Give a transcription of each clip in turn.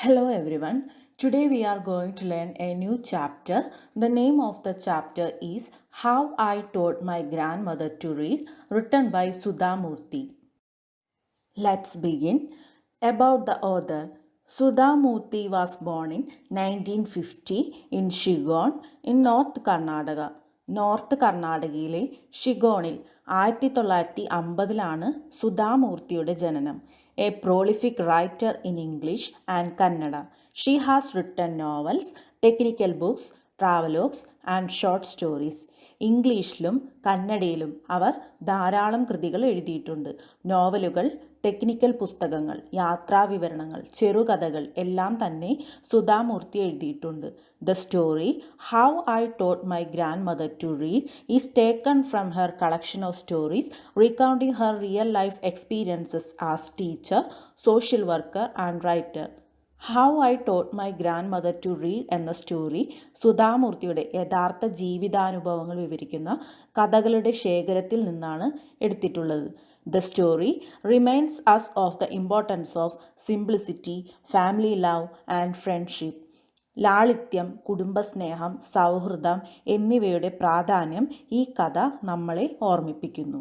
Hello everyone. Today we are going to learn a new chapter. The name of the chapter is How I Taught My Grandmother to Read, written by Sudha Murty. Let's begin. About the author. Sudha Murty was born in 1950 in Shigon in North Karnataka. North കർണാടകയിലെ ഷിഗോണിൽ 1950-ലാണ് സുധാമൂർത്തിയുടെ ജനനം. A prolific writer in English and Kannada. She has written novels, technical books, travelogues and short stories. ഇംഗ്ലീഷിലും കന്നഡയിലും അവർ ധാരാളം കൃതികൾ എഴുതിയിട്ടുണ്ട്. നോവലുകൾ, technical പുസ്തകങ്ങൾ, യാത്രാവിവരണങ്ങൾ, ചെറുകഥകൾ എല്ലാം തന്നെ സുധാമൂർത്തി എഴുതിയിട്ടുണ്ട്. The story how I taught my grandmother to read is taken from her collection of stories recounting her real life experiences as teacher, social worker and writer. How I taught my grandmother to read എന്ന story സുധാമൂർത്തിയുടെ യഥാർത്ഥ ജീവിതാനുഭവങ്ങൾ വിവരിക്കുന്ന കഥകളുടെ ശേഖരത്തിൽ നിന്നാണ് എടുത്തിട്ടുള്ളത്. The story reminds us of the importance of simplicity, family love and friendship. ലാളിത്യം, കുടുംബസ്നേഹം, സൗഹൃദം എന്നിവയുടെ പ്രാധാന്യം ഈ കഥ നമ്മളെ ഓർമ്മിപ്പിക്കുന്നു.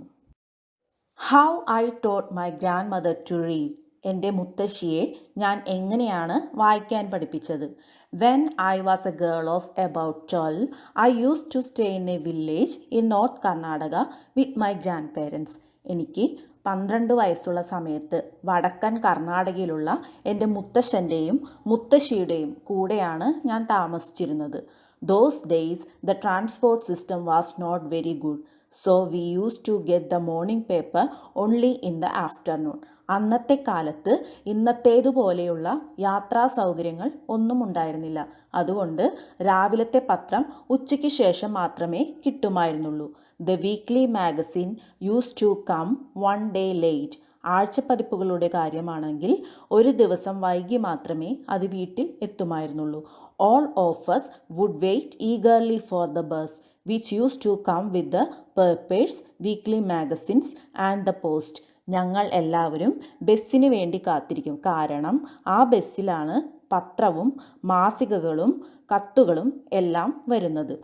How I taught my grandmother to read. എൻ്റെ മുത്തശ്ശിയെ ഞാൻ എങ്ങനെയാണ് വായിക്കാൻ പഠിപ്പിച്ചത്? When I was a girl of about 12, I use to stay in a village in north Karnataka with my grandparents. എനിക്ക് 12 വയസ്സുള്ള സമയത്ത് വടക്കൻ കർണാടകയിലുള്ള എൻ്റെ മുത്തശ്ശൻ്റെയും മുത്തശ്ശിയുടെയും കൂടെയാണ് ഞാൻ താമസിച്ചിരുന്നത്. Those days the transport system was not very good, so we use to get the morning paper only in the afternoon. അന്നത്തെ കാലത്ത് ഇന്നത്തേതുപോലെയുള്ള യാത്രാ സൗകര്യങ്ങൾ ഒന്നും ഉണ്ടായിരുന്നില്ല. അതുകൊണ്ട് രാവിലത്തെ പത്രം ഉച്ചയ്ക്ക് ശേഷം മാത്രമേ കിട്ടുമായിരുന്നുള്ളൂ. The weekly magazine use to come one day late. ആഴ്ചപ്പതിപ്പുകളുടെ കാര്യമാണെങ്കിൽ ഒരു ദിവസം വൈകി മാത്രമേ അത് വീട്ടിൽ എത്തുമായിരുന്നുള്ളൂ. All of us would wait eagerly for the bus which use to come with the papers, weekly magazines and the post. ഞങ്ങൾ എല്ലാവരും ബസ്സിന് വേണ്ടി കാത്തിരിക്കും. കാരണം ആ ബസ്സിലാണ് പത്രവും മാസികകളും കത്തുകളും എല്ലാം വരുന്നത്.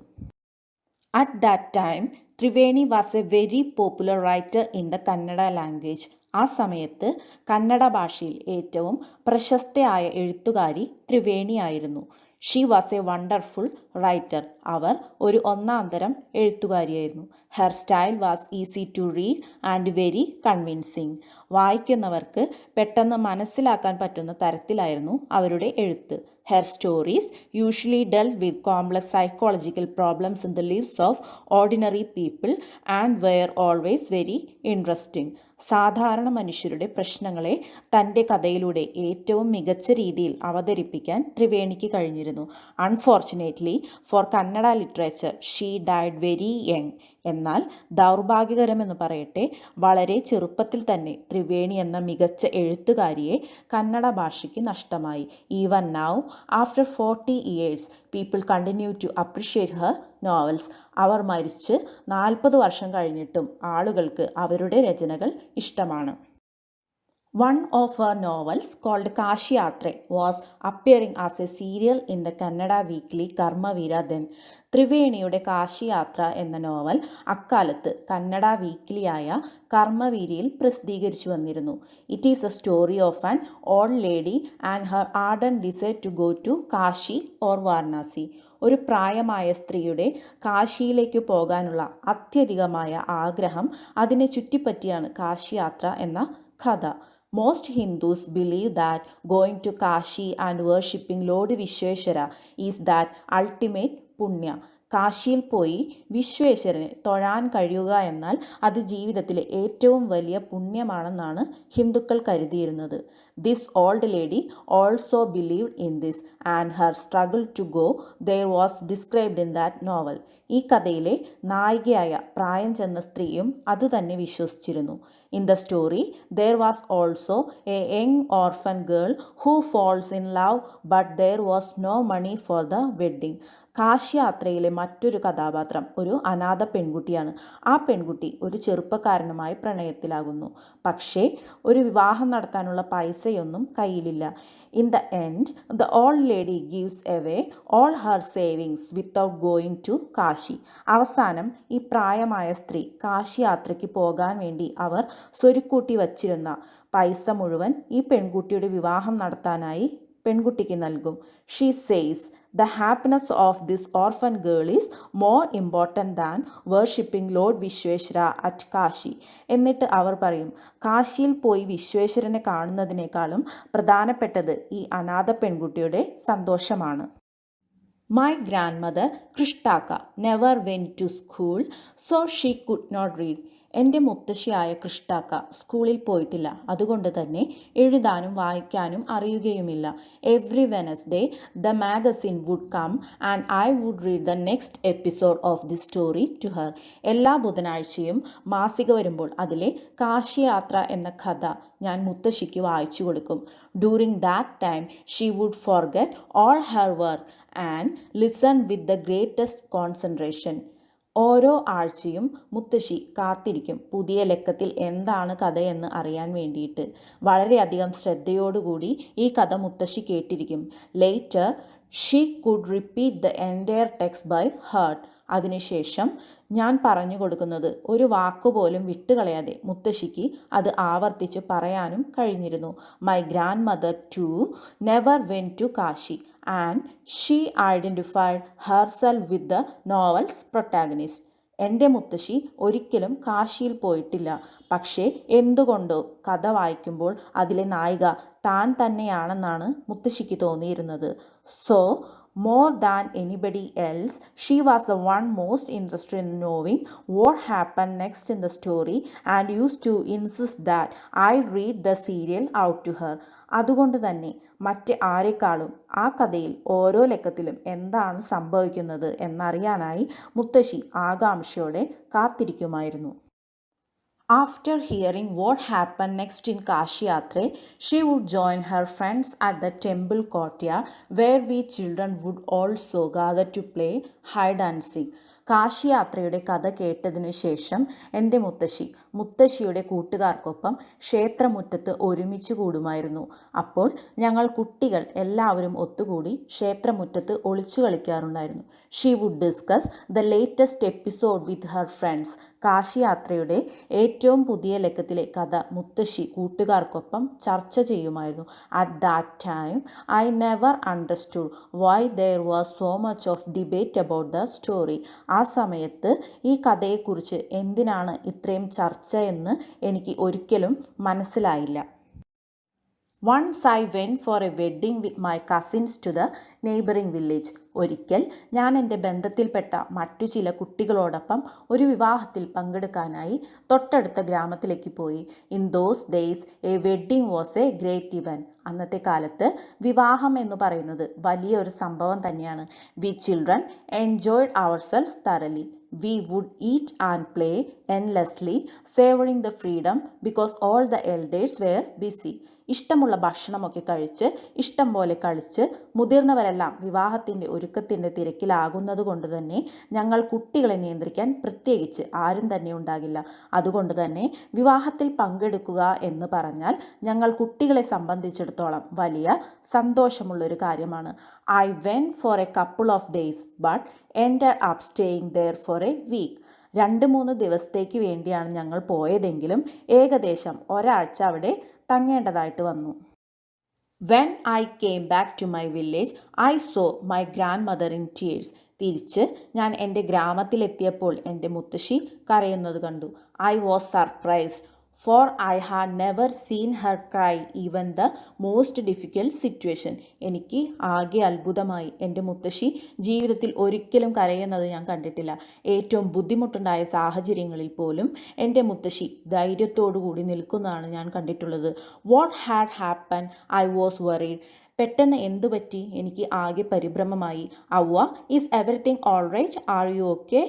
At that time Triveni was a very popular writer in the Kannada language. ആ സമയത്ത് കന്നഡ ഭാഷയിൽ ഏറ്റവും പ്രശസ്തയായ എഴുത്തുകാരി ത്രിവേണിയായിരുന്നു. She was a wonderful writer. അവർ ഒരു ഒന്നാന്തരം എഴുത്തുകാരിയായിരുന്നു. Her style was easy to read and very convincing. വായിക്കുന്നവർക്ക് പെട്ടെന്ന് മനസ്സിലാക്കാൻ പറ്റുന്ന തരത്തിലായിരുന്നു അവരുടെ എഴുത്ത്. Her stories usually dealt with complex psychological problems in the lives of ordinary people and were always very interesting. സാധാരണ മനുഷ്യരുടെ പ്രശ്നങ്ങളെ തൻ്റെ കഥയിലൂടെ ഏറ്റവും മികച്ച രീതിയിൽ അവതരിപ്പിക്കാൻ ത്രിവേണിക്ക് കഴിഞ്ഞിരുന്നു. Unfortunately for Kannada literature she died very young. എന്നാൽ ദൗർഭാഗ്യകരമെന്ന് പറയട്ടെ, വളരെ ചെറുപ്പത്തിൽ തന്നെ ത്രിവേണി എന്ന മികച്ച എഴുത്തുകാരിയെ കന്നഡ ഭാഷയ്ക്ക് നഷ്ടമായി. Even now after 40 years people continue to appreciate her novels. അവർ മരിച്ച് 40 വർഷം കഴിഞ്ഞിട്ടും ആളുകൾക്ക് അവരുടെ രചനകൾ ഇഷ്ടമാണ്. One of her novels, called Kashiyatre, was appearing as a serial in the Kannada weekly Karmavira then. ത്രിവേണിയുടെ കാശിയാത്ര എന്ന നോവൽ അക്കാലത്ത് കന്നഡ വീക്ക്ലിയായ കർമ്മവീരിയിൽ പ്രസിദ്ധീകരിച്ചു വന്നിരുന്നു. It is a story of an old lady and her ardent desire to go to Kashi or Varanasi. ഒരു പ്രായമായ സ്ത്രീയുടെ കാശിയിലേക്ക് പോകാനുള്ള അത്യധികമായ ആഗ്രഹം, അതിനെ ചുറ്റിപ്പറ്റിയാണ് കാശിയാത്ര എന്ന കഥ. Most Hindus believe that going to Kashi and worshipping Lord Vishweshwara is that ultimate punya. കാശിയിൽ പോയി വിശ്വേശ്വരനെ തൊഴാൻ കഴിയുക എന്നാൽ അത് ജീവിതത്തിലെ ഏറ്റവും വലിയ പുണ്യമാണെന്നാണ് ഹിന്ദുക്കൾ കരുതിയിരുന്നത്. This old lady also believed in this and her struggle to go there was described in that novel. ഈ കഥയിലെ നായികയായ പ്രായം ചെന്ന സ്ത്രീയും അതുതന്നെ വിശ്വസിച്ചിരുന്നു. In the story there was also a young orphan girl who falls in love but there was no money for the wedding. കാശിയാത്രയിലെ മറ്റൊരു കഥാപാത്രം ഒരു അനാഥ പെൺകുട്ടിയാണ്. ആ പെൺകുട്ടി ഒരു ചെറുപ്പക്കാരനുമായി പ്രണയത്തിലാകുന്നു. പക്ഷേ ഒരു വിവാഹം നടത്താനുള്ള പൈസയൊന്നും കയ്യിലില്ല. In the end the old lady gives away all her savings without going to Kashi. അവസാനം ഈ പ്രായമായ സ്ത്രീ കാശി യാത്രയ്ക്ക് പോകാൻ വേണ്ടി അവർ സ്വരുക്കൂട്ടി വച്ചിരുന്ന പൈസ മുഴുവൻ ഈ പെൺകുട്ടിയുടെ വിവാഹം നടത്താനായി പെൺകുട്ടിക്ക് നൽകും. She says the happiness of this orphan girl is more important than worshipping Lord Vishweshwara at Kashi. എന്നിട്ട് അവർ പറയും, കാശിയിൽ പോയി വിശ്വേശ്വരനെ കാണുന്നതിനേക്കാളും പ്രധാനപ്പെട്ടത് ഈ അനാഥ പെൺകുട്ടിയുടെ സന്തോഷമാണ്. My grandmother Krishtaka never went to school, so she could not read. എൻ്റെ മുത്തശ്ശിയായ കൃഷ്ടാക്ക സ്കൂളിൽ പോയിട്ടില്ല, അതുകൊണ്ട് തന്നെ എഴുതാനും വായിക്കാനും അറിയുകയുമില്ല. Every Wednesday the magazine would come and I would read the next episode of the story to her. എല്ലാ ബുധനാഴ്ചയും മാസിക വരുമ്പോൾ അതിലെ കാശിയാത്ര എന്ന കഥ ഞാൻ മുത്തശ്ശിക്ക് വായിച്ചു കൊടുക്കും. During that time she would forget all her work and listen with the greatest concentration. ഓരോ ആഴ്ചയും മുത്തശ്ശി കാത്തിരിക്കും പുതിയ ലക്കത്തിൽ എന്താണ് കഥയെന്ന് അറിയാൻ വേണ്ടിയിട്ട്. വളരെയധികം ശ്രദ്ധയോടുകൂടി ഈ കഥ മുത്തശ്ശി കേട്ടിരിക്കും. Later she could repeat the entire text by heart. അതിനുശേഷം ഞാൻ പറഞ്ഞു കൊടുക്കുന്നത് ഒരു വാക്കുപോലും വിട്ടുകളയാതെ മുത്തശ്ശിക്ക് അത് ആവർത്തിച്ച് പറയാനും കഴിഞ്ഞിരുന്നു. My grandmother too never went to Kashi and she identified herself with the novel's protagonist. എൻ്റെ മുത്തശ്ശി ഒരിക്കലും കാശിയിൽ പോയിട്ടില്ല, പക്ഷേ എന്തുകൊണ്ടോ കഥ വായിക്കുമ്പോൾ അതിലെ നായിക താൻ തന്നെയാണെന്നാണ് മുത്തശ്ശിക്ക് തോന്നിയിരുന്നത്. So more than anybody else, she was the one most interested in knowing what happened next in the story and used to insist that I read the serial out to her. അതുകൊണ്ട് തന്നെ മറ്റ് ആരെക്കാളും ആ കഥയിൽ ഓരോ ലക്കത്തിലും എന്താണ് സംഭവിക്കുന്നത് എന്നറിയാനായി മുത്തശ്ശി ആകാംക്ഷയോടെ കാത്തിരിക്കുമായിരുന്നു. After hearing what happened next in Kashiyatre, she would join her friends at the temple courtyard where we children would also gather to play hide and seek. കാശിയാത്രയുടെ കഥ കേട്ടതിനു ശേഷം എൻ്റെ മുത്തശ്ശിയുടെ കൂട്ടുകാർക്കൊപ്പം ക്ഷേത്രമുറ്റത്ത് ഒരുമിച്ച് കൂടുമായിരുന്നു. അപ്പോൾ ഞങ്ങൾ കുട്ടികൾ എല്ലാവരും ഒത്തുകൂടി ക്ഷേത്രമുറ്റത്ത് ഒളിച്ചു കളിക്കാറുണ്ടായിരുന്നു. She would discuss the latest episode with her friends. കാശിയാത്രയുടെ ഏറ്റവും പുതിയ ലക്കത്തിലെ കഥ മുത്തശ്ശി കൂട്ടുകാർക്കൊപ്പം ചർച്ച ചെയ്യുമായിരുന്നു. At that time I never understood why there was so much of debate about the story. ആ സമയത്ത് ഈ കഥയെക്കുറിച്ച് എന്തിനാണ് ഇത്രയും ചർച്ച എന്ന് എനിക്ക് ഒരിക്കലും മനസ്സിലായില്ല. Once I went for a wedding with my cousins to the neighboring village. ഒരിക്കൽ ഞാൻ എൻ്റെ ബന്ധത്തിൽപ്പെട്ട മറ്റു ചില കുട്ടികളോടൊപ്പം ഒരു വിവാഹത്തിൽ പങ്കെടുക്കാനായി തൊട്ടടുത്ത ഗ്രാമത്തിലേക്ക് പോയി. In those days a wedding was a great event. അന്നത്തെ കാലത്ത് വിവാഹം എന്ന് പറയുന്നത് വലിയൊരു സംഭവം തന്നെയാണ്. We children enjoyed ourselves thoroughly. We would eat and play endlessly, savoring the freedom because all the elders were busy. ഇഷ്ടമുള്ള ഭക്ഷണമൊക്കെ കഴിച്ച് ഇഷ്ടം പോലെ കളിച്ച് മുതിർന്നവരെല്ലാം വിവാഹത്തിൻ്റെ ഒരുക്കത്തിൻ്റെ തിരക്കിലാകുന്നത് കൊണ്ട് തന്നെ ഞങ്ങൾ കുട്ടികളെ നിയന്ത്രിക്കാൻ പ്രത്യേകിച്ച് ആരും തന്നെ ഉണ്ടാകില്ല. അതുകൊണ്ട് തന്നെ വിവാഹത്തിൽ പങ്കെടുക്കുക എന്ന് പറഞ്ഞാൽ ഞങ്ങൾ കുട്ടികളെ സംബന്ധിച്ചിടത്തോളം വലിയ സന്തോഷമുള്ളൊരു കാര്യമാണ്. I went for a couple of days but ended up staying there for a week. 2-3 ദിവസത്തേക്ക് വേണ്ടിയാണ് ഞങ്ങൾ പോയതെങ്കിലും ഏകദേശം ഒരാഴ്ച അവിടെ തങ്ങേണ്ടതായിട്ട് വന്നു. When I came back to my village, I saw my grandmother in tears. തിരിച്ച് ഞാൻ എൻ്റെ ഗ്രാമത്തിലെത്തിയപ്പോൾ എൻ്റെ മുത്തശ്ശി കരയുന്നത് കണ്ടു. I was surprised. For I had never seen her cry even the most difficult situation. എനിക്ക് ആകെ അത്ഭുതമായി. എൻ്റെ മുത്തശ്ശി ജീവിതത്തിൽ ഒരിക്കലും കരയുന്നത് ഞാൻ കണ്ടിട്ടില്ല. ഏറ്റവും ബുദ്ധിമുട്ടുണ്ടായ സാഹചര്യങ്ങളിൽ പോലും എൻ്റെ മുത്തശ്ശി ധൈര്യത്തോടുകൂടി നിൽക്കുന്നതാണ് ഞാൻ കണ്ടിട്ടുള്ളത്. What had happen? I was worried. പെട്ടെന്ന് എന്തു പറ്റി? എനിക്ക് ആകെ പരിഭ്രമമായി. അവ്വ, is everything all right? Are you okay?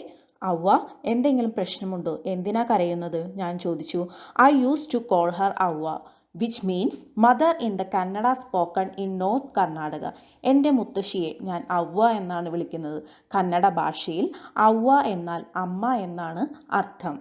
അവ്വ, എന്തെങ്കിലും പ്രശ്നമുണ്ടോ? എന്തിനാ കരയുന്നത്? ഞാൻ ചോദിച്ചു. I use to call her അവ്വ. Which means mother in the Kannada spoken in north Karnataka. എൻ്റെ മുത്തശ്ശിയെ ഞാൻ അവ്വ എന്നാണ് വിളിക്കുന്നത്. കന്നഡ ഭാഷയിൽ അവ്വ എന്നാൽ അമ്മ എന്നാണ് അർത്ഥം.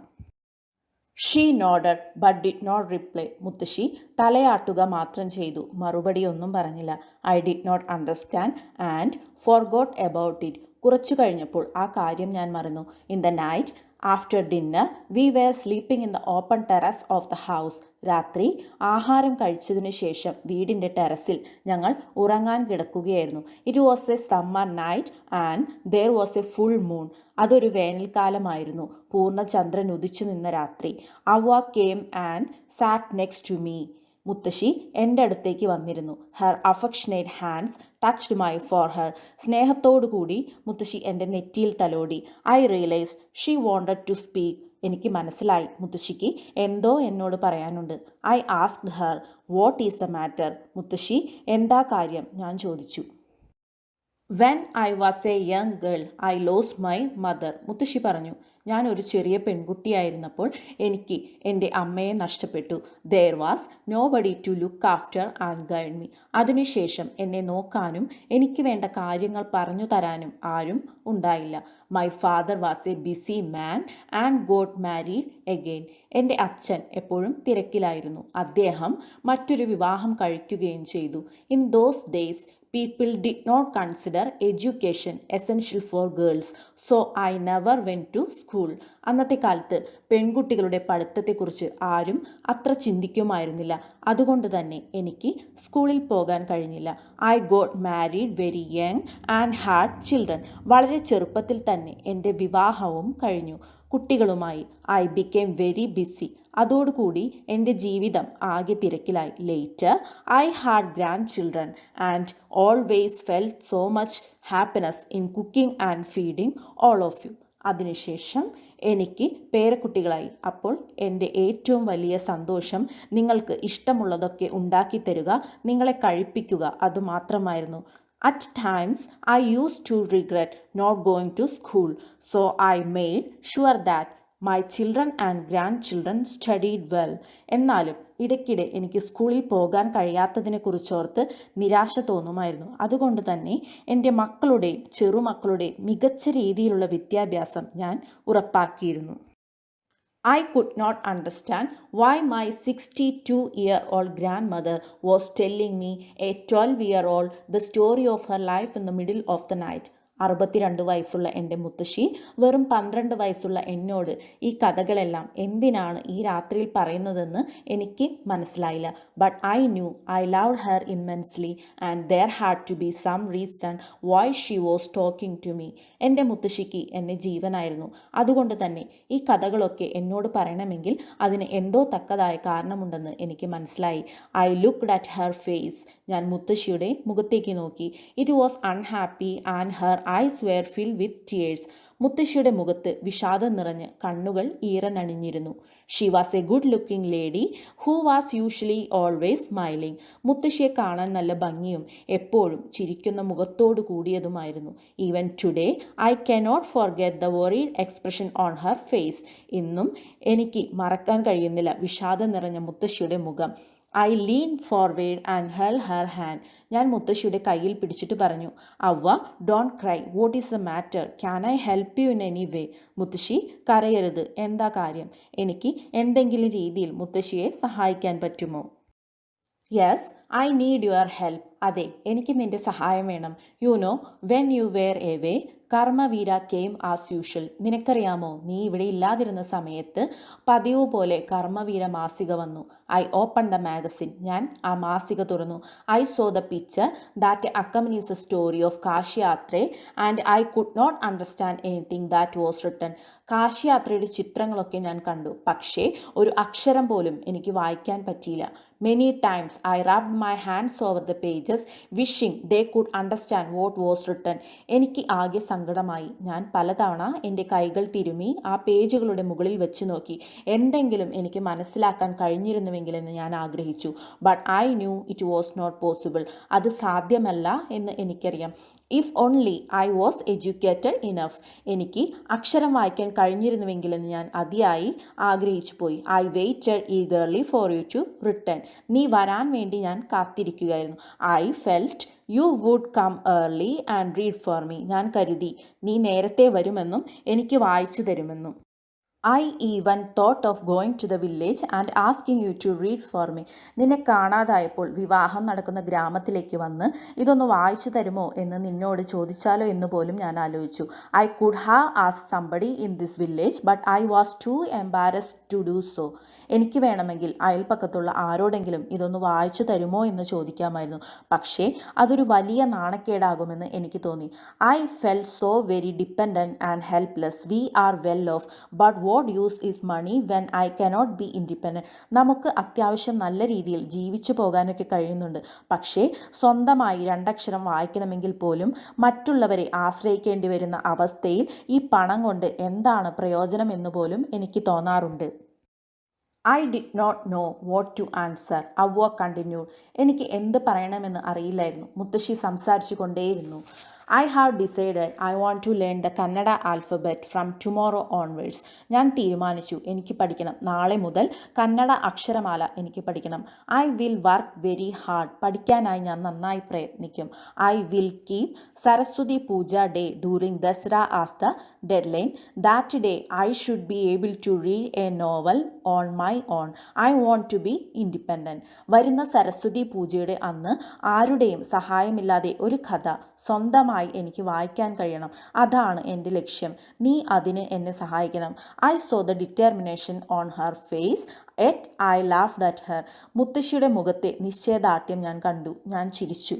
She nodded but did not reply. മുത്തശ്ശി തലയാട്ടുക മാത്രം ചെയ്തു, മറുപടി ഒന്നും പറഞ്ഞില്ല. I did not understand and forgot about it. കുറച്ചു കഴിഞ്ഞപ്പോൾ ആ കാര്യം ഞാൻ മറന്നു. In the night after dinner we were sleeping in the open terrace of the house. രാത്രി ആഹാരം കഴിച്ചതിനു ശേഷം വീടിൻ്റെ ടെറസിൽ ഞങ്ങൾ ഉറങ്ങാൻ കിടക്കുകയായിരുന്നു. It was a summer night and there was a full moon. അതൊരു വേനൽക്കാലമായിരുന്നു. പൂർണ്ണചന്ദ്രൻ ഉദിച്ചു നിന്ന രാത്രി. അവ്വ came and sat next to me. മുത്തശ്ശി എൻ്റെ അടുത്തേക്ക് വന്നിരുന്നു. Her affectionate hands touched my forehead. സ്നേഹത്തോടുകൂടി മുത്തശ്ശി എൻ്റെ നെറ്റിയിൽ തലോടി. I realise she wanted to speak. എനിക്ക് മനസ്സിലായി മുത്തശ്ശിക്ക് എന്തോ എന്നോട് പറയാനുണ്ട്. I asked her what is the matter. മുത്തശ്ശി എന്താ കാര്യം, ഞാൻ ചോദിച്ചു. When I was a young girl I lost my mother. മുത്തശ്ശി പറഞ്ഞു, ഞാൻ ഒരു ചെറിയ പെൺകുട്ടിയായിരുന്നപ്പോൾ എനിക്ക് എൻ്റെ അമ്മയെ നഷ്ടപ്പെട്ടു. There was nobody to look after and guide me. അതിനുശേഷം എന്നെ നോക്കാനും എനിക്ക് വേണ്ട കാര്യങ്ങൾ പറഞ്ഞു തരാനും ആരും ഉണ്ടായില്ല. My father was A busy man and got married again. എൻ്റെ അച്ഛൻ എപ്പോഴും തിരക്കിലായിരുന്നു. അദ്ദേഹം മറ്റൊരു വിവാഹം കഴിക്കുകയും ചെയ്തു. In those days people did not consider education essential for girls, so I never went to school. അന്നത്തെ കാലത്ത് പെൺകുട്ടികളുടെ പഠിത്തത്തെക്കുറിച്ച് ആരും അത്ര ചിന്തിക്കുമായിരുന്നില്ല. അതുകൊണ്ട് തന്നെ എനിക്ക് സ്കൂളിൽ പോകാൻ കഴിഞ്ഞില്ല. I got married very young and had children. വളരെ ചെറുപ്പത്തിൽ തന്നെ എൻ്റെ വിവാഹവും കഴിഞ്ഞു. കുട്ടികളുമായി ഐ ബിക്കേം വെരി ബിസി. അതോടുകൂടി എൻ്റെ ജീവിതം ആകെ തിരക്കിലായി. Later I had grandchildren and always felt so much happiness in cooking and feeding all of you. അതിനുശേഷം എനിക്ക് പേരക്കുട്ടികളായി. അപ്പോൾ എൻ്റെ ഏറ്റവും വലിയ സന്തോഷം നിങ്ങൾക്ക് ഇഷ്ടമുള്ളതൊക്കെ ഉണ്ടാക്കി തരിക, നിങ്ങളെ കഴിപ്പിക്കുക, അതുമാത്രമായിരുന്നു. At times, I used to regret not going to school, so I made sure that my children and grandchildren studied well. എന്നാലും ഇടയ്ക്കിടെ എനിക്ക് സ്കൂളിൽ പോകാൻ കഴിയാത്തതിനെക്കുറിച്ചോർത്ത് നിരാശ തോന്നുമായിരുന്നു. അതുകൊണ്ട് തന്നെ എൻ്റെ മക്കളുടെയും ചെറുമക്കളുടെയും മികച്ച രീതിയിലുള്ള വിദ്യാഭ്യാസം ഞാൻ ഉറപ്പാക്കിയിരുന്നു. I could not understand why my 62-year-old grandmother was telling me, a 12-year-old, the story of her life in the middle of the night. 62 വയസ്സുള്ള എൻ്റെ മുത്തശ്ശി വെറും 12 വയസ്സുള്ള എന്നോട് ഈ കഥകളെല്ലാം എന്തിനാണ് ഈ രാത്രിയിൽ പറയുന്നതെന്ന് എനിക്ക് മനസ്സിലായില്ല. But I knew I loved her immensely and there had to be some reason why she was talking to me. എൻ്റെ മുത്തശ്ശിക്ക് എന്നെ ജീവനായിരുന്നു. അതുകൊണ്ട് തന്നെ ഈ കഥകളൊക്കെ എന്നോട് പറയണമെങ്കിൽ അതിന് എന്തോ തക്കതായ കാരണമുണ്ടെന്ന് എനിക്ക് മനസ്സിലായി. I looked at her face. ഞാൻ മുത്തശ്ശിയുടെ മുഖത്തേക്ക് നോക്കി. It was unhappy and her eyes were filled with tears. മുത്തശ്ശിയുടെ മുഖത്ത് വിഷാദം നിറഞ്ഞ് കണ്ണുകൾ ഈറനണിഞ്ഞിരുന്നു. She was a good looking lady who was usually always smiling. മുത്തശ്ശിയെ കാണാൻ നല്ല ഭംഗിയും എപ്പോഴും ചിരിക്കുന്ന മുഖത്തോടു കൂടിയതുമായിരുന്നു. Even today I cannot forget the worried expression on her face. ഇന്നും എനിക്ക് മറക്കാൻ കഴിയുന്നില്ല വിഷാദം നിറഞ്ഞ മുത്തശ്ശിയുടെ മുഖം. I lean forward and held her hand. ഞാൻ മുത്തശ്ശിയുടെ കയ്യിൽ പിടിച്ചിട്ട് പറഞ്ഞു, അവ്വ don't cry, what is the matter, can I help you in any way. മുത്തശ്ശി കരയരുത്, എന്താ കാര്യം, എനിക്ക് എന്തെങ്കിലും രീതിയിൽ മുത്തശ്ശിയെ സഹായിക്കാൻ പറ്റുമോ? Yes, I need your help. അതെ, എനിക്ക് നിന്റെ സഹായം വേണം. You know when you were away Karmaveera came as usual. നിനക്കറിയാമോ, നീ ഇവിടെ ഇല്ലാതിരുന്ന സമയത്ത് പതിവ് പോലെ കർമ്മവീര മാസിക വന്നു. I open the magazine. ഞാൻ ആ മാസിക തുറന്നു. I saw the picture that accompanies a story of Kashiyatre and I could not understand anything that was written. കാശിയാത്രയുടെ ചിത്രങ്ങളൊക്കെ ഞാൻ കണ്ടു, പക്ഷേ ഒരു അക്ഷരം പോലും എനിക്ക് വായിക്കാൻ പറ്റിയില്ല. Many times I rubbed my hands over the pages, wishing they could understand what was written. എനിക്ക് ആകെ സങ്കടമായി. ഞാൻ പലതവണ എൻ്റെ കൈകൾ തിരുമി ആ പേജുകളുടെ മുകളിൽ വെച്ച് നോക്കി. എന്തെങ്കിലും എനിക്ക് മനസ്സിലാക്കാൻ കഴിഞ്ഞിരുന്നുവെങ്കിലെന്ന് ഞാൻ ആഗ്രഹിച്ചു. But I knew it was not possible. അത് സാധ്യമല്ല എന്ന് എനിക്കറിയാം. If only I was educated enough. എനിക്ക് അക്ഷരം വായിക്കാൻ കഴിഞ്ഞിരുന്നുവെങ്കിലെന്ന് ഞാൻ അതിയായി ആഗ്രഹിച്ചു പോയി. I waited eagerly for you to return. നീ വരാൻ വേണ്ടി ഞാൻ കാത്തിരിക്കുകയായിരുന്നു. I felt you would come early and read for me. ഞാൻ കരുതി നീ നേരത്തെ വരുമെന്നും എനിക്ക് വായിച്ചു തരുമെന്നും. I even thought of going to the village and asking U to read for me. നിന്നെ കാണാതായപ്പോൾ വിവാഹം നടക്കുന്ന ഗ്രാമത്തിലേക്ക് വന്ന് ഇതൊന്ന് വായിച്ചു തരുമോ എന്ന് നിന്നോട് ചോദിച്ചാലോ എന്ന് പോലും ഞാൻ ആലോചിച്ചു. I could have ask somebody in this village but I was too embarrassed to do so. എനിക്ക് വേണമെങ്കിൽ അയൽപ്പക്കത്തുള്ള ആരോടെങ്കിലും ഇതൊന്ന് വായിച്ചു തരുമോ എന്ന് ചോദിക്കാമായിരുന്നു. പക്ഷേ അതൊരു വലിയ നാണക്കേടാകുമെന്ന് എനിക്ക് തോന്നി. I felt so very dependent and helpless. We are well off but what use is money when I cannot be independent. നമുക്ക് അത്യാവശ്യം നല്ല രീതിയിൽ ജീവിച്ചു പോകാനൊക്കെ കഴിയുന്നുണ്ട്. പക്ഷേ സ്വന്തമായി രണ്ടക്ഷരം വായിക്കണമെങ്കിൽ പോലും മറ്റുള്ളവരെ ആശ്രയിക്കേണ്ടി വരുന്ന അവസ്ഥയിൽ ഈ പണം കൊണ്ട് എന്താണ് പ്രയോജനം എന്ന് പോലും എനിക്ക് തോന്നാറുണ്ട്. I did not know what to answer. അവ്വ കണ്ടിന്യൂ. എനിക്ക് എന്ത് പറയണമെന്ന് അറിയില്ലായിരുന്നു. മുത്തശ്ശി സംസാരിച്ചു കൊണ്ടേയിരുന്നു. I have decided I want to learn the Kannada alphabet from tomorrow onwards. ഞാൻ തീരുമാനിച്ചു എനിക്ക് പഠിക്കണം. നാളെ മുതൽ കന്നഡ അക്ഷരമാല എനിക്ക് പഠിക്കണം. I will work very hard. പഠിക്കാനായി ഞാൻ നന്നായി പ്രയത്നിക്കും. I will keep Saraswati Puja day during Dasara as the deadline. That day I should be able to read a novel on my own. I want to be independent. വരുന്ന സരസ്വതി പൂജയുടെ അന്ന് ആരുടെയും സഹായമില്ലാതെ ഒരു കഥ സ്വന്തമായി എനിക്ക് വായിക്കാൻ കഴിയണം. അതാണ് എൻ്റെ ലക്ഷ്യം. നീ അതിന് എന്നെ സഹായിക്കണം. I saw the determination on her face and I laughed at her. മുത്തശ്ശിയുടെ മുഖത്തെ നിശ്ചയദാർഢ്യം ഞാൻ കണ്ടു. ഞാൻ ചിരിച്ചു.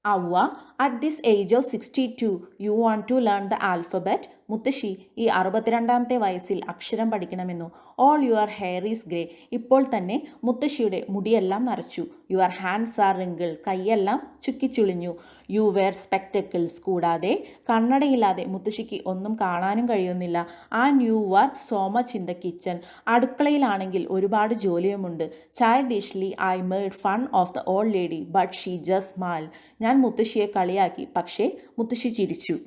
അവ്വ, at this age of 62 you want to learn the alphabet. മുത്തശ്ശി, ഈ 62-ാമത്തെ വയസ്സിൽ അക്ഷരം പഠിക്കണമെന്നു. All your hair is grey. ഇപ്പോൾ തന്നെ മുത്തശ്ശിയുടെ മുടിയെല്ലാം നരച്ചു. Your hands are wrinkle. കൈയെല്ലാം ചുക്കിച്ചുളിഞ്ഞു. You wear spectacles. കൂടാതെ കണ്ണടയില്ലാതെ മുത്തശ്ശിക്ക് ഒന്നും കാണാനും കഴിയുന്നില്ല. And you work so much in the kitchen. അടുക്കളയിലാണെങ്കിൽ ഒരുപാട് ജോലിയുമുണ്ട്. Childishly I made fun of the old lady but she just smiled. ഞാൻ മുത്തശ്ശിയെ കളിയാക്കി, പക്ഷേ മുത്തശ്ശി ചിരിച്ചു.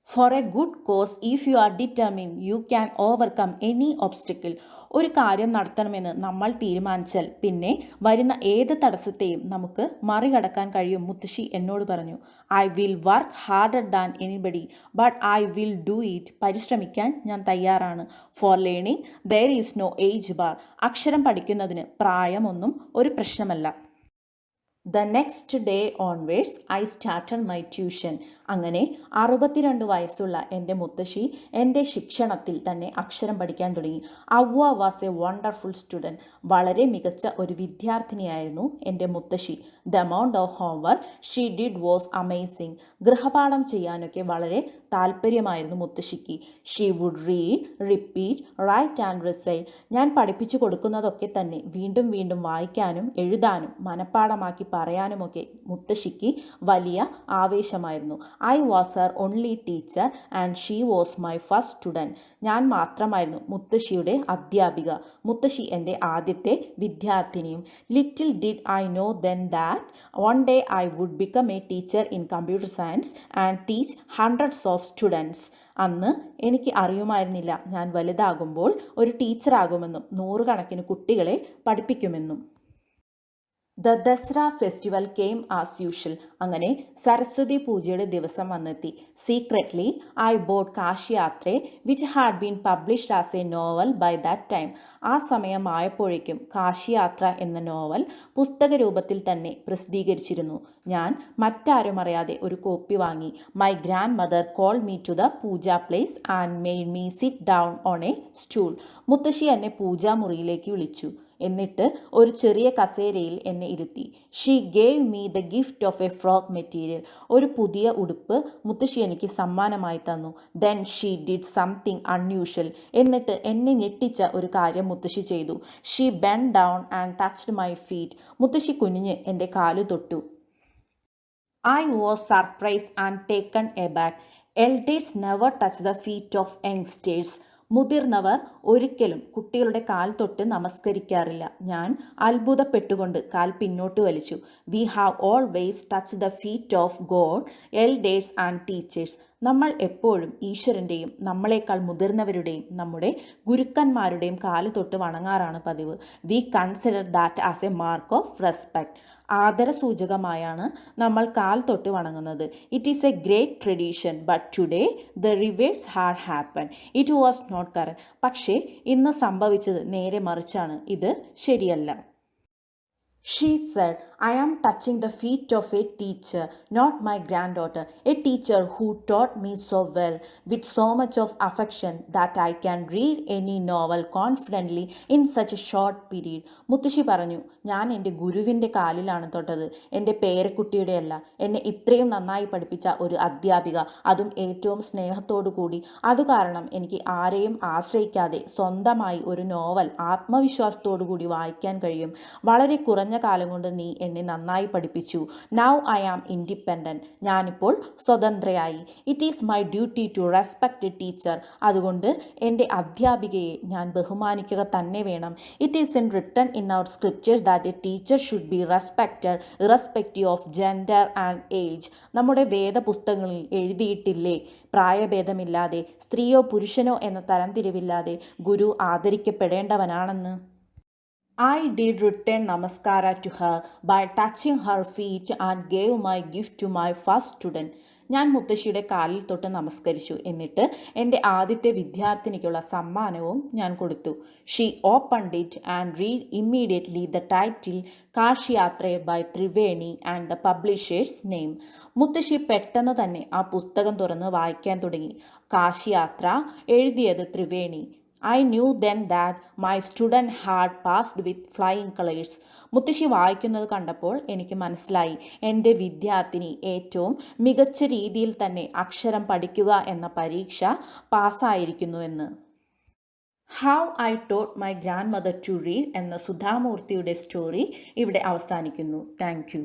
For a good cause if you are determine you can overcome any obstacle. ഒരു കാര്യം നടത്തണമെന്ന് നമ്മൾ തീരുമാനിച്ചാൽ പിന്നെ വരുന്ന ഏത് തടസ്സത്തെയും നമുക്ക് മറികടക്കാൻ കഴിയും, മുത്തശ്ശി എന്നോട് പറഞ്ഞു. I will work harder than anybody but I will do it. പരിശ്രമിക്കാൻ ഞാൻ തയ്യാറാണ്. For learning there is no age bar. അക്ഷരം പഠിക്കുന്നതിന് പ്രായമൊന്നും ഒരു പ്രശ്നമല്ല. The next day onwards I started my tuition. അങ്ങനെ 62 വയസ്സുള്ള എൻ്റെ മുത്തശ്ശി എൻ്റെ ശിക്ഷണത്തിൽ തന്നെ അക്ഷരം പഠിക്കാൻ തുടങ്ങി. അവ്വ വാസ് എ വണ്ടർഫുൾ സ്റ്റുഡൻറ്റ്. വളരെ മികച്ച ഒരു വിദ്യാർത്ഥിനിയായിരുന്നു എൻ്റെ മുത്തശ്ശി. The amount of homework she did was amazing. ഗൃഹപാഠം ചെയ്യാനൊക്കെ വളരെ താല്പര്യമായിരുന്നു മുത്തശ്ശിക്ക്. She would read, repeat, write and recite. ഞാൻ പഠിപ്പിച്ചു കൊടുക്കുന്നതൊക്കെ തന്നെ വീണ്ടും വീണ്ടും വായിക്കാനും എഴുതാനും മനഃപ്പാഠമാക്കി പറയാനുമൊക്കെ മുത്തശ്ശിക്ക് വലിയ ആവേശമായിരുന്നു. I was her only teacher and she was my first student. ഞാൻ മാത്രമായിരുന്നു മുത്തശ്ശിയുടെ അധ്യാപിക. മുത്തശ്ശി എൻ്റെ ആദ്യത്തെ വിദ്യാർത്ഥിനിയും. Little did I know then that one day I would become a teacher in computer science and teach hundreds of students. അന്ന് എനിക്ക് അറിയുമായിരുന്നില്ല ഞാൻ വലുതാകുമ്പോൾ ഒരു ടീച്ചറാകുമെന്നും 100 കണക്കിന് കുട്ടികളെ പഠിപ്പിക്കുമെന്നും. The Dasara festival came as usual. അങ്ങനെ സരസ്വതി പൂജയുടെ ദിവസം വന്നെത്തി. Secretly I bought Kashiyatre which had been published as a novel by that time. ആ സമയമായപ്പോഴേക്കും കാശിയാത്ര എന്ന നോവൽ പുസ്തക രൂപത്തിൽ തന്നെ പ്രസിദ്ധീകരിച്ചിരുന്നു. ഞാൻ മറ്റാരും അറിയാതെ ഒരു കോപ്പി വാങ്ങി. My grandmother called me to the puja place and made me sit down on a stool. മുത്തശ്ശി എന്നെ പൂജാമുറിയിലേക്ക് വിളിച്ചു. എന്നിട്ട് ഒരു ചെറിയ കസേരയിൽ എന്നെ ഇരുത്തി. She gave me the gift of A frock material. ഒരു പുതിയ ഉടുപ്പ് മുത്തശ്ശി എനിക്ക് സമ്മാനമായി തന്നു. Then she did something unusual. എന്നിട്ട് എന്നെ ഞെട്ടിച്ച ഒരു കാര്യം മുത്തശ്ശി ചെയ്തു. She bend down and touched my feet. മുത്തശ്ശി കുനിഞ്ഞ് എൻ്റെ കാലു തൊട്ടു. I was surprised and taken aback. Elders never touch the feet of youngsters. മുതിർന്നവർ ഒരിക്കലും കുട്ടികളുടെ കാൽ തൊട്ട് നമസ്കരിക്കാറില്ല. ഞാൻ അത്ഭുതപ്പെട്ടുകൊണ്ട് കാൽ പിന്നോട്ട് വലിച്ചു. We have always touch the feet of God, elders and teachers. നമ്മൾ എപ്പോഴും ഈശ്വരൻ്റെയും നമ്മളെക്കാൾ മുതിർന്നവരുടെയും നമ്മുടെ ഗുരുക്കന്മാരുടെയും കാല് തൊട്ട് വണങ്ങാറാണ് പതിവ്. We consider that as a mark of respect. ആദരസൂചകമായാണ് നമ്മൾ കാൽ തൊട്ട് വണങ്ങുന്നത്. It is a great tradition, but today the reverse had happen. It was not correct. പക്ഷേ ഇന്ന് സംഭവിച്ചത് നേരെ മറിച്ചാണ്. ഇത് ശരിയല്ല. She said, I am touching the feet of a teacher, not my granddaughter, a teacher who taught me so well, with so much of affection that I can read any novel confidently in such a short period. മുത്തശ്ശി പറഞ്ഞു, ഞാൻ എൻ്റെ ഗുരുവിൻ്റെ കാലിലാണ് തൊട്ടത്, എൻ്റെ പേരക്കുട്ടിയുടെ അല്ല. എന്നെ ഇത്രയും നന്നായി പഠിപ്പിച്ച ഒരു അധ്യാപിക, അതും ഏറ്റവും സ്നേഹത്തോടു കൂടി. അതുകാരണം എനിക്ക് ആരെയും ആശ്രയിക്കാതെ സ്വന്തമായി ഒരു നോവൽ ആത്മവിശ്വാസത്തോടു കൂടി വായിക്കാൻ കഴിയും. വളരെ കുറഞ്ഞ കാലം കൊണ്ട് നീ എന്നെ നന്നായി പഠിപ്പിച്ചു. Now I am independent. ഞാനിപ്പോൾ സ്വതന്ത്രയായി. It is my duty to respect a teacher. അതുകൊണ്ട് എൻ്റെ അധ്യാപികയെ ഞാൻ ബഹുമാനിക്കുക തന്നെ വേണം. It is in written in our scriptures that a teacher should be respected irrespective of gender and age. നമ്മുടെ വേദപുസ്തകങ്ങളിൽ എഴുതിയിട്ടില്ലേ, പ്രായഭേദമില്ലാതെ സ്ത്രീയോ പുരുഷനോ എന്ന തരംതിരിവില്ലാതെ ഗുരു ആദരിക്കപ്പെടേണ്ടവനാണെന്ന്. I did return namaskara to her by touching her feet and gave my gift to my first student. ഞാൻ മുത്തശ്ശിയുടെ കാലിൽ തൊട്ട് നമസ്കരിച്ചു. എന്നിട്ട് എൻ്റെ ആദ്യത്തെ വിദ്യാർത്ഥിനിക്കുള്ള സമ്മാനവും ഞാൻ കൊടുത്തു. She opened it and read immediately the title Kashiyatra by Triveni and the publisher's name. മുത്തശ്ശി പെട്ടെന്ന് തന്നെ ആ പുസ്തകം തുറന്ന് വായിക്കാൻ തുടങ്ങി. കാശിയാത്ര, എഴുതിയത് Triveni. I knew then that my student had passed with flying colors. മുത്തശ്ശി വായിക്കുന്നത് കണ്ടപ്പോൾ എനിക്ക് മനസ്സിലായി, എൻ്റെ വിദ്യാർത്ഥിനി ഏറ്റവും മികച്ച രീതിയിൽ തന്നെ അക്ഷരം പഠിക്കുക എന്ന പരീക്ഷ പാസ്സായിരിക്കുന്നുവെന്ന്. How I taught my grandmother to read എന്ന സുധാമൂർത്തിയുടെ സ്റ്റോറി ഇവിടെ അവസാനിക്കുന്നു. Thank U.